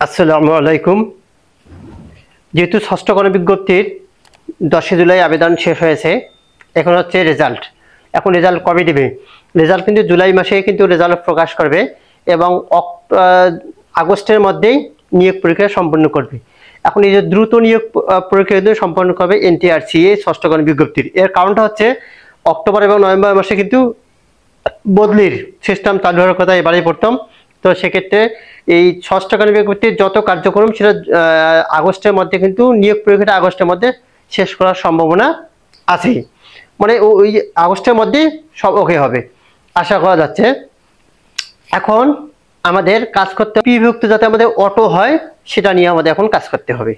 আসসালামু আলাইকুম। যেহেতু ষষ্ঠ গণবিজ্ঞপ্তির 10 জুলাই আবেদন শেষ হয়েছে, এখন হচ্ছে রেজাল্ট। এখন রেজাল্ট কবে দেবে? রেজাল্ট কিন্তু জুলাই মাসে কিন্তু রেজাল্ট প্রকাশ করবে এবং আগস্টের মধ্যেই নিয়োগ পরীক্ষা সম্পন্ন করবে। এখন এই যে দ্রুত নিয়োগ পরীক্ষা কিন্তু সম্পন্ন করবে এনটিআরসি ষষ্ঠ গণবিজ্ঞপ্তির। এর কারণটা হচ্ছে অক্টোবর এবং নভেম্বর মাসে কিন্তু বদলির সিস্টেম চালু হওয়ার কথা এবারেই প্রথম। তো সেক্ষেত্রে এই ষষ্ঠ গণবিজ্ঞপ্তির যত কার্যক্রম সেটা আগস্টের মধ্যে কিন্তু নিয়োগ পরীক্ষাটা আগস্টের মধ্যে শেষ করার সম্ভাবনা আছে, মানে ওই আগস্টের মধ্যে সব ওকে হবে আশা করা যাচ্ছে। এখন আমাদের কাজ করতে বিভক্ত যাতে আমাদের অটো হয় সেটা নিয়ে আমাদের এখন কাজ করতে হবে।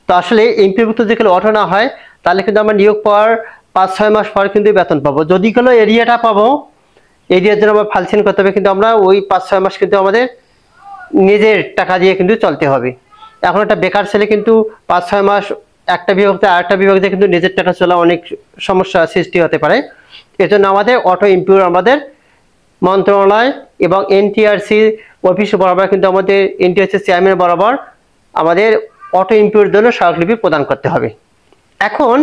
তো আসলে এমপিভুক্ত যদি অটো না হয় তাহলে কিন্তু আমরা নিয়োগ পাওয়ার 5-6 মাস পর কিন্তু বেতন পাবো। যদি কোনো এরিয়াটা পাবো, এরিয়ার জন্য আমরা ফালসেন করতে হবে, কিন্তু আমরা ওই 5-6 মাস কিন্তু আমাদের নিজের টাকা দিয়ে কিন্তু চলতে হবে। এখন একটা বেকার ছেলে কিন্তু 5-6 মাস একটা বিভাগ থেকে আরেকটা বিভাগ দিয়ে কিন্তু নিজের টাকা চলা অনেক সমস্যা সৃষ্টি হতে পারে। এজন্য আমাদের অটো ইমপ্রুভ আমাদের মন্ত্রণালয় এবং এনটিআরসি অফিস বরাবর কিন্তু আমাদের এনটিআরসি চেয়ারম্যান বরাবর আমাদের অটো ইমপ্রুভের জন্য স্মারকলিপি প্রদান করতে হবে। এখন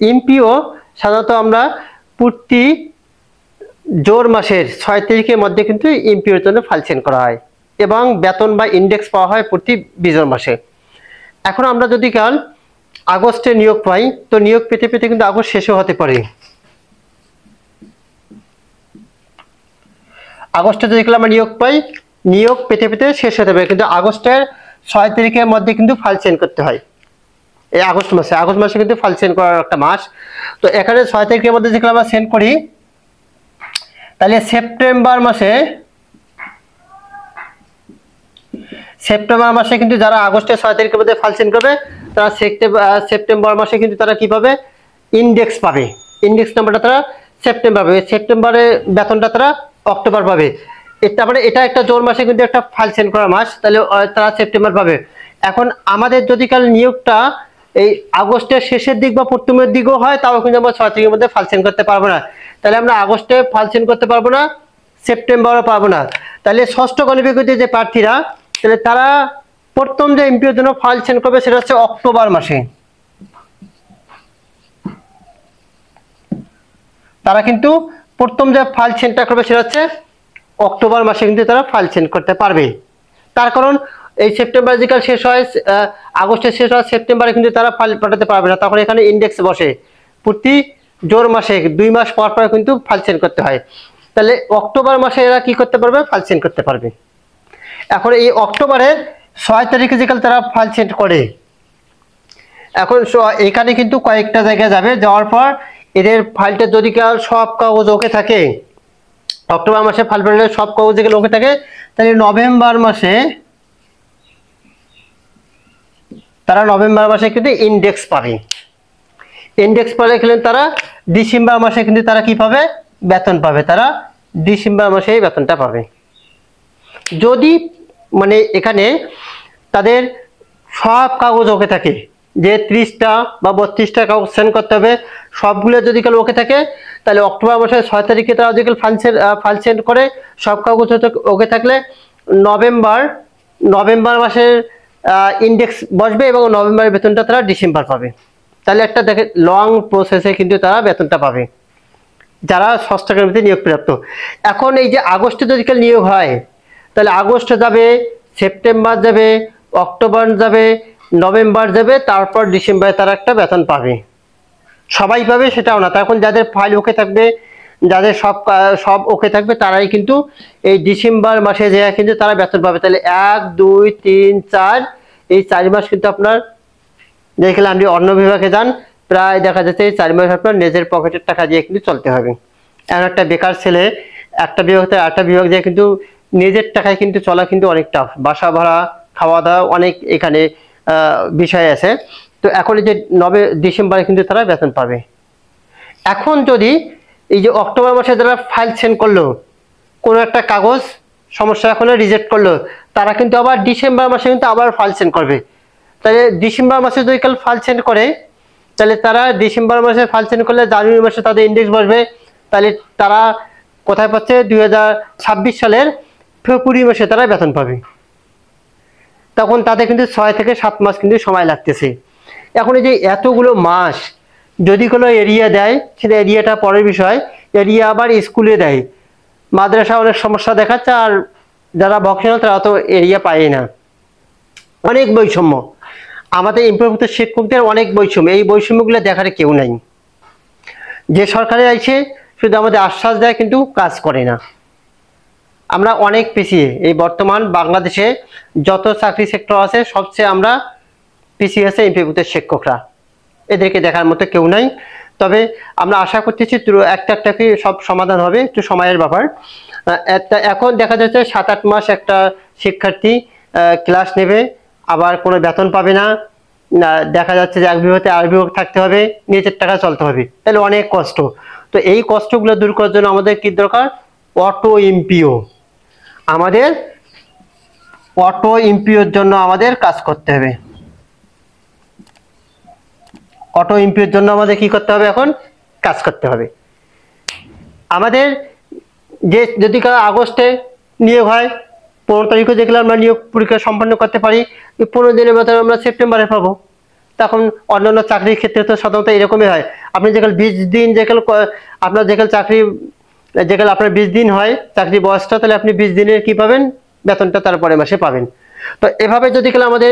এমপিও সাধারণত আমরা প্রতি জোর মাসের 6 তারিখের মধ্যে কিন্তু এমপিওর জন্য ফাইল করা হয় এবং বেতন বা ইন্ডেক্স পাওয়া হয় প্রতি বিজোর মাসে। এখন আমরা যদি কাল আগস্টে নিয়োগ পাই, তো নিয়োগ পেতে পেতে কিন্তু আগস্ট শেষও হতে পারে। আগস্টে যদি আমরা নিয়োগ পাই, নিয়োগ পেতে পেতে শেষ হতে পারে, কিন্তু আগস্টের 6 তারিখের মধ্যে কিন্তু ফাইল সেন্ড করতে হয়। এই আগস্ট মাসে কিন্তু ফাইল সেন্ড করার একটা মাস। তো এখানে 6 তারিখের মধ্যে যদি আমরা সেন্ড করি তাহলে সেপ্টেম্বর মাসে কিন্তু যারা আগস্টের 6 তারিখের মধ্যে ফাইল সেন্ড করবে তারা সেপ্টেম্বর মাসে কিন্তু তারা কি পাবে? ইন্ডেক্স পাবে। ইন্ডেক্স নাম্বারটা তারা সেপ্টেম্বর পাবে, সেপ্টেম্বরে বেতনটা তারা অক্টোবর পাবে। এটা মানে এটা একটা জোর মাসে কিন্তু একটা ফাইল সেন্ড করা মাস, তাহলে তারা সেপ্টেম্বর পাবে। এখন আমাদের যদি কাল নিয়োগটা এই আগস্টের শেষের দিক বা প্রথমের দিকও হয়, তাও কিন্তু আমরা 6 তারিখের মধ্যে ফাইল সেন্ড করতে পারবো না। তাহলে আমরা আগস্টে ফাইল সেন্ড করতে পারবো না, সেপ্টেম্বরও পারবো না। তাহলে ষষ্ঠ গণবিজ্ঞপ্তির যে প্রার্থীরা, তাহলে তারা প্রথম যে এমপিওর জন্য ফাইল সেন্ড করবে সেটা হচ্ছে অক্টোবর মাসে। তারা কিন্তু প্রথম যে ফাইল সেন্ডটা করবে সেটা হচ্ছে অক্টোবর মাসে কিন্তু তারা ফাইল সেন্ড করতে পারবে। তার কারণ এই সেপ্টেম্বর যেকাল শেষ হয়, আগস্টের শেষ হয়, সেপ্টেম্বরে কিন্তু তারা ফাইল পাঠাতে পারবে না, তখন এখানে ইন্ডেক্স বসে। প্রতি জোর মাসে 2 মাস পর পর কিন্তু ফাইল সেন্ড করতে হয়। তাহলে অক্টোবর মাসে এরা কি করতে পারবে? ফাইল সেন্ড করতে পারবে। এখন এই অক্টোবরের 6 তারিখে যেকাল তারা ফাইল সেন্ড করে, এখন এখানে কিন্তু কয়েকটা জায়গায় যাবে, যাওয়ার পর এদের ফাইলটা যদি কাল সব কাগজ ওকে থাকে, অক্টোবর মাসে ফাইল পেলে সব কাগজ যেগুলো ওকে থাকে, তাহলে নভেম্বর মাসে কিন্তু ইন্ডেক্স পাবে। ইন্ডেক্স পালে তারা ডিসেম্বর মাসে কিন্তু তারা কি পাবে? বেতন পাবে। তারা ডিসেম্বর মাসেই বেতনটা পাবে। যদি মানে এখানে তাদের সব কাগজ ওকে থাকে, যে 30টা বা 32টা কাগজ সেন্ড করতে হবে, সবগুলো যদি কাল ওকে থাকে, তাহলে অক্টোবর মাসের 6 তারিখে তারা যদি ফাইল সেন্ড করে, সব কাগজ ওকে থাকলে নভেম্বর মাসের ইন্ডেক্স বসবে এবং নভেম্বরের বেতনটা তারা ডিসেম্বর পাবে। তাহলে একটা দেখে লং প্রসেসে কিন্তু তারা বেতনটা পাবে যারা ষষ্ঠ গণবিজ্ঞপ্তিতে নিয়োগপ্রাপ্ত। এখন এই যে আগস্টে যদি কাল নিয়োগ হয়, তাহলে আগস্ট যাবে, সেপ্টেম্বর যাবে, অক্টোবর যাবে, নভেম্বর যাবে, তারপর ডিসেম্বরে তারা একটা বেতন পাবে। সবাই পাবে সেটাও না, তখন যাদের ফাইল ওকে থাকবে, যাদের সব ওকে থাকবে, তারাই কিন্তু এই ডিসেম্বর মাসে যে কিন্তু তারা বেতন পাবে। তাহলে 1, 2, 3, 4 এই 4 মাস কিন্তু আপনার দেখলে আপনি অন্য বিভাগে যান, প্রায় দেখা যাচ্ছে এই 4 মাস আপনার নিজের পকেটের টাকা দিয়ে কিন্তু চলতে হবে। এমন একটা বেকার ছেলে একটা বিভাগ থেকে আরেকটা বিভাগ দিয়ে কিন্তু নিজের টাকায় কিন্তু চলা কিন্তু অনেক টাফ। বাসা ভাড়া, খাওয়া দাওয়া অনেক এখানে বিষয় আছে। তো এখন এই যে ডিসেম্বরে কিন্তু তারা বেতন পাবে। এখন যদি এই যে অক্টোবর মাসে যারা ফাইল সেন্ড করলো, কোনো একটা কাগজ সমস্যা এখন রিজেক্ট করলো, তারা কিন্তু আবার ডিসেম্বর মাসে কিন্তু আবার ফাইল সেন্ড করবে। তাহলে ডিসেম্বর মাসে যদি কাল ফাইল সেন্ড করে, তাহলে তারা ডিসেম্বর মাসে ফাইল সেন্ড করলে জানুয়ারি মাসে তাদের ইন্ডেক্স বসবে। তাহলে তারা কোথায় পাচ্ছে? 2026 সালের ফেব্রুয়ারি মাসে তারা বেতন পাবে। তখন তাদের কিন্তু 6 থেকে 7 মাস কিন্তু সময় লাগতেছে। এখন এই যে এতগুলো মাস যদি কোনো এরিয়া দেয়, সেটা এরিয়াটা পরের বিষয়, এরিয়া আবার স্কুলে দেয়, মাদ্রাসা অনেক সমস্যা দেখাচ্ছে, আর যারা ভকেশনাল তারা তো এরিয়া পায় না। অনেক বৈষম্য, আমাদের ইমপ্লয়ভুক্ত শিক্ষকদের অনেক বৈষম্য, এই বৈষম্যগুলো দেখার কেউ নাই। যে সরকারে আইছে শুধু আমাদের আশ্বাস দেয় কিন্তু কাজ করে না। আমরা অনেক পিছিয়ে, এই বর্তমান বাংলাদেশে যত চাকরি সেক্টর আছে সবচেয়ে আমরা পিছিয়ে আছে ইমপ্লয়ভুক্ত শিক্ষকরা, এদেরকে দেখার মতো কেউ নাই। তবে আমরা আশা করতেছি একটা কি সব সমাধান হবে, একটু সময়ের ব্যাপার। এখন দেখা যাচ্ছে 7-8 মাস একটা শিক্ষার্থী ক্লাস নেবে, আবার কোনো বেতন পাবে না, দেখা যাচ্ছে যে এক বিভাগে আর বিভাগ থাকতে হবে, নিজের টাকা চলতে হবে, তাহলে অনেক কষ্ট। তো এই কষ্টগুলো দূর করার জন্য আমাদের কি দরকার? Auto MPO. আমাদের অটো এমপিওর জন্য আমাদের কাজ করতে হবে। অটো এমপিওর জন্য আমাদের কি করতে হবে? এখন কাজ করতে হবে। আমাদের যে যদি আগস্টে নিয়োগ হয়, 15 তারিখে যেগুলো আমরা নিয়োগ পরীক্ষা সম্পন্ন করতে পারি, 15 দিনের মধ্যে আমরা সেপ্টেম্বরে পাবো। তখন অন্যান্য চাকরির ক্ষেত্রে তো সাধারণত এরকমই হয়, আপনি যেখানে 20 দিন আপনার যেখানে চাকরি যেখানে আপনার 20 দিন হয় চাকরি বয়সটা, তাহলে আপনি 20 দিনের কি পাবেন? বেতনটা তারপরে মাসে পাবেন। তো এভাবে যদি আমাদের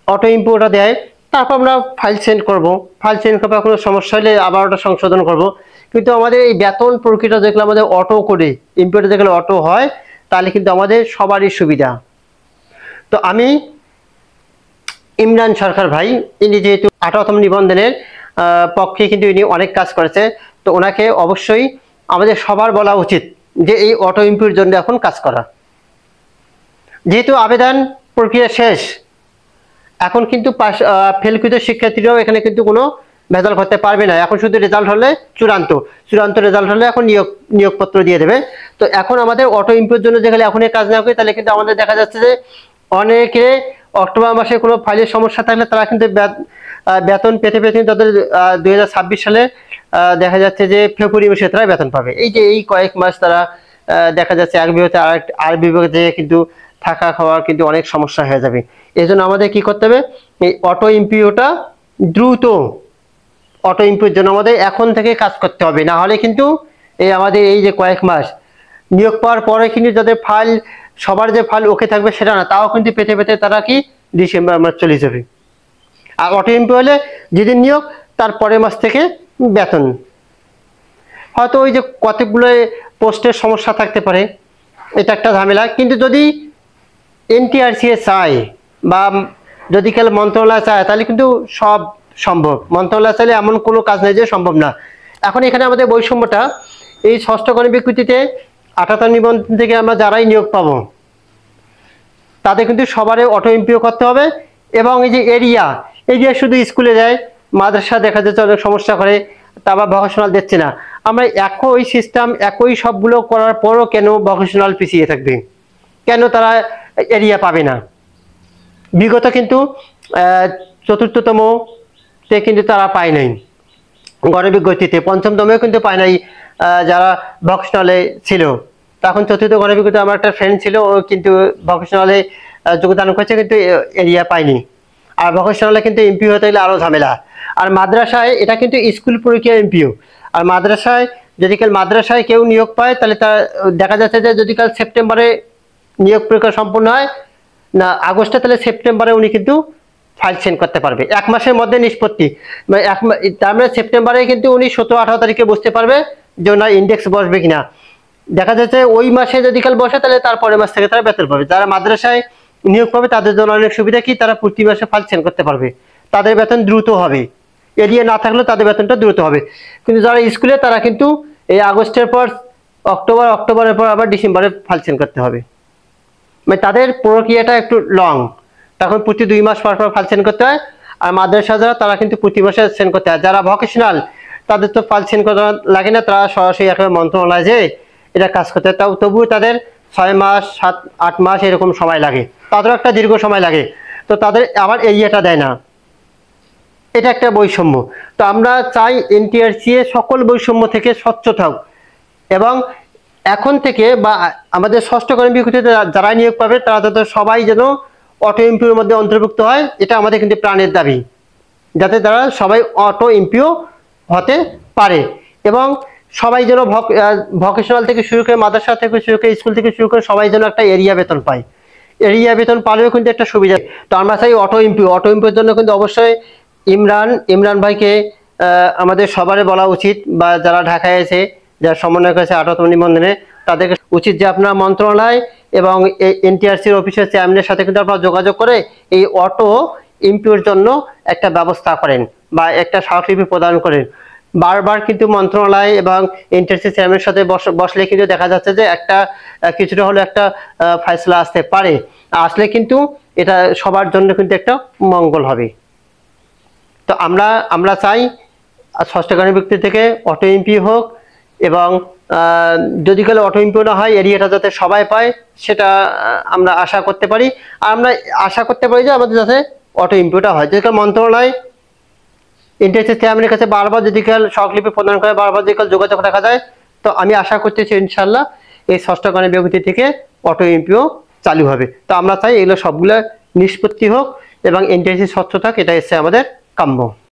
অটো ইম্পোর্টটা দেয়, তারপর আমরা ফাইল সেন্ড করব, ফাইল সেন্ড করার কোনো সমস্যা হলে আবার ওটা সংশোধন করব। কিন্তু আমাদের এই বেতন প্রক্রিয়াটা যেগুলো আমাদের অটো করে ইম্পোর্টে যেগুলো অটো হয়, তাহলে কিন্তু আমাদের সবারই সুবিধা। তো আমি ইমরান সরকার ভাই, ইনি যেহেতু 18তম নিবন্ধনের পক্ষে কিন্তু ইনি অনেক কাজ করেছে, তো ওনাকে অবশ্যই আমাদের সবার বলা উচিত যে এই অটো ইম্পোর্টের জন্য এখন কাজ করা। যেহেতু আবেদন প্রক্রিয়া শেষ, এখন কিন্তু ফেলকৃত শিক্ষার্থীরাও এখানে কিন্তু কোনো ভেজাল করতে পারবে না। এখন শুধু রেজাল্ট হলে চূড়ান্ত রেজাল্ট হলে এখন নিয়োগপত্র দিয়ে দেবে। তো এখন আমাদের অটো ইম্পোর্টের জন্য যেখানে এখনই কাজ না করি, তাহলে কিন্তু আমাদের দেখা যাচ্ছে যে অনেকে অক্টোবর মাসে কোনো ফাইলের সমস্যা থাকলে তারা কিন্তু বেতন পেতে তাদের 2026 সালে দেখা যাচ্ছে যে ফেব্রুয়ারি মাসে তারা বেতন পাবে। এই যে এই কয়েক মাস তারা দেখা যাচ্ছে এক বিভাগে আর বিভাগে যেয়ে কিন্তু থাকা খাওয়ার কিন্তু অনেক সমস্যা হয়ে যাবে। এই জন্য আমাদের কি করতে হবে? এই অটো ইম্পিওটা দ্রুত, অটো ইম্পিওর জন্য আমাদের এখন থেকে কাজ করতে হবে, না হলে কিন্তু এই আমাদের এই যে কয়েক মাস নিয়োগ পাওয়ার পরে কিন্তু যাদের ফাইল সবার যে ফাইল ওকে থাকবে সেটা না, তাও কিন্তু পেতে তারা কি ডিসেম্বর মাস চলে যাবে। আর অটো এমপি হলে যেদিন নিয়োগ তার পরের মাস থেকে বেতন। হয়তো ওই যে কতগুলো পোস্টের সমস্যা থাকতে পারে, এটা একটা ঝামেলা। কিন্তু যদি এনটিআরসি চায় বা যদি কাল মন্ত্রণালয় চায়, তাহলে কিন্তু সব সম্ভব। মন্ত্রণালয় চাইলে এমন কোনো কাজ নেই যে সম্ভব না। এখন এখানে আমাদের বৈষম্যটা এই ষষ্ঠ গণ বিজ্ঞপ্তিতে 78 নিবন্ধন থেকে আমরা যারাই নিয়োগ পাবো তাদের কিন্তু সবারই অটো এমপিও করতে হবে। এবং এই যে এরিয়া শুধু স্কুলে যায়, মাদ্রাসা দেখা যাচ্ছে অনেক সমস্যা করে, তা আবার ভকেশনাল দিচ্ছে না। আমরা একই সিস্টেম একই সবগুলো করার পরও কেন ভকেশনাল পিছিয়ে থাকবে? কেন তারা এরিয়া পাবে না? বিগত কিন্তু 4র্থতম তে কিন্তু তারা পায় নাই গণবিজ্ঞপ্তিতে, 5মতমেও কিন্তু পায় নাই যারা ভকেশনালে ছিল। তখন 4র্থ গণবিজ্ঞপ্তিতে আমার একটা ফ্রেন্ড ছিল, ও কিন্তু ভকেশনালে যোগদান করেছে কিন্তু এরিয়া পায়নি। আর ভকেশনালে কিন্তু এমপিও হতে গেলে আরো ঝামেলা। আর মাদ্রাসায় এটা কিন্তু স্কুল পরীক্ষা এমপিও। আর মাদ্রাসায় যদি কাল মাদ্রাসায় কেউ নিয়োগ পায়, তাহলে তার দেখা যাচ্ছে যে যদি কাল সেপ্টেম্বরে নিয়োগ পরীক্ষা সম্পূর্ণ হয় না আগস্টে, তাহলে সেপ্টেম্বরে উনি কিন্তু ফাইল সেন্ড করতে পারবে। 1 মাসের মধ্যে নিষ্পত্তি, মানে তার মানে সেপ্টেম্বরে কিন্তু উনি 17-18 তারিখে বুঝতে পারবে যে ওনার ইন্ডেক্স বসবে কিনা। দেখা যাচ্ছে ওই মাসে যদি কাল বসে, তাহলে তারপরের মাস থেকে তারা বেতন পাবে। যারা মাদ্রাসায় নিয়োগ পাবে তাদের জন্য অনেক সুবিধা কি, তারা প্রতি মাসে ফাইল সেন্ড করতে পারবে, তাদের বেতন দ্রুত হবে। এরিয়া না থাকলেও তাদের বেতনটা দ্রুত হবে। কিন্তু যারা স্কুলে তারা কিন্তু এই আগস্টের পর অক্টোবরের পর আবার ডিসেম্বরে ফাইল সেন্ড করতে হবে, মানে তাদের প্রক্রিয়াটা একটু লং। তখন প্রতি 2 মাস পর ফাইল সেন্ড করতে হয়। আর মাদ্রাসা যারা তারা কিন্তু প্রতি মাসে সেন্ড করতে হয়। যারা ভকেশনাল তাদের তো ফাইল সেন্ড করা লাগে না, তারা সরাসরি একেবারে মন্ত্রণালয় যে এটা কাজ করতে হয়। তবুও তাদের 6 মাস 7-8 মাস এরকম সময় লাগে, তাদেরও একটা দীর্ঘ সময় লাগে। তো তাদের আবার এরিয়াটা দেয় না, এটা একটা বৈষম্য। তো আমরা চাই এনটিআরসি সকল বৈষম্য থেকে স্বচ্ছ থাক, এবং এখন থেকে বা আমাদের ষষ্ঠ গণ বিজ্ঞপ্তিতে যারা নিয়োগ পাবে তারা যাতে সবাই যেন অটো এমপিওর মধ্যে অন্তর্ভুক্ত হয়, এটা আমাদের কিন্তু প্রাণের দাবি, যাতে তারা সবাই অটো এমপিও হতে পারে এবং সবাই যেন ভকেশনাল থেকে শুরু করে মাদ্রাসা থেকে শুরু করে স্কুল থেকে শুরু করে সবাই যেন একটা এরিয়া বেতন পায়। এরিয়া বেতন পালেও কিন্তু একটা সুবিধা। তো আমরা চাই অটো এমপিওর জন্য কিন্তু অবশ্যই ইমরান ভাইকে আমাদের সবারই বলা উচিত, বা যারা ঢাকায় আছে, যারা সমন্বয় করেছে আঠারোতম নিবন্ধনে, তাদেরকে উচিত যে আপনার মন্ত্রণালয় এবং এনটিআরসির অফিসের চেয়ারম্যানের সাথে কিন্তু আপনারা যোগাযোগ করে এই অটো এমপিওর জন্য একটা ব্যবস্থা করেন বা একটা স্মারকলিপি প্রদান করেন। বারবার কিন্তু মন্ত্রণালয় এবং এনটিআরসি চেয়ারম্যানের সাথে বসলে কিন্তু দেখা যাচ্ছে যে একটা কিছুটা হলো একটা ফয়সলা আসতে পারে, আসলে কিন্তু এটা সবার জন্য কিন্তু একটা মঙ্গল হবে। তো আমরা চাই ষষ্ঠ শ্রেণীর ব্যক্তি থেকে অটো এমপি হোক, এবং যদি কালে অটো এমপিও না হয় এরিয়াটা যাতে সবাই পায় সেটা আমরা আশা করতে পারি। আর আমরা আশা করতে পারি যে আমাদের যাতে অটো এমপিওটা হয়, যদি মন্ত্রণালয় এনটিআরসি চেয়ারম্যানের কাছে বারবার যদি স্মারকলিপি প্রদান করে, বারবার যদি যোগাযোগ রাখা যায়, তো আমি আশা করতেছি ইনশাল্লাহ এই ষষ্ঠ শ্রেণীর ব্যক্তি থেকে অটো এমপিও চালু হবে। তো আমরা চাই এগুলো সবগুলো নিষ্পত্তি হোক এবং এনটিআরসি স্বচ্ছ থাক, এটা হচ্ছে আমাদের কাম্য।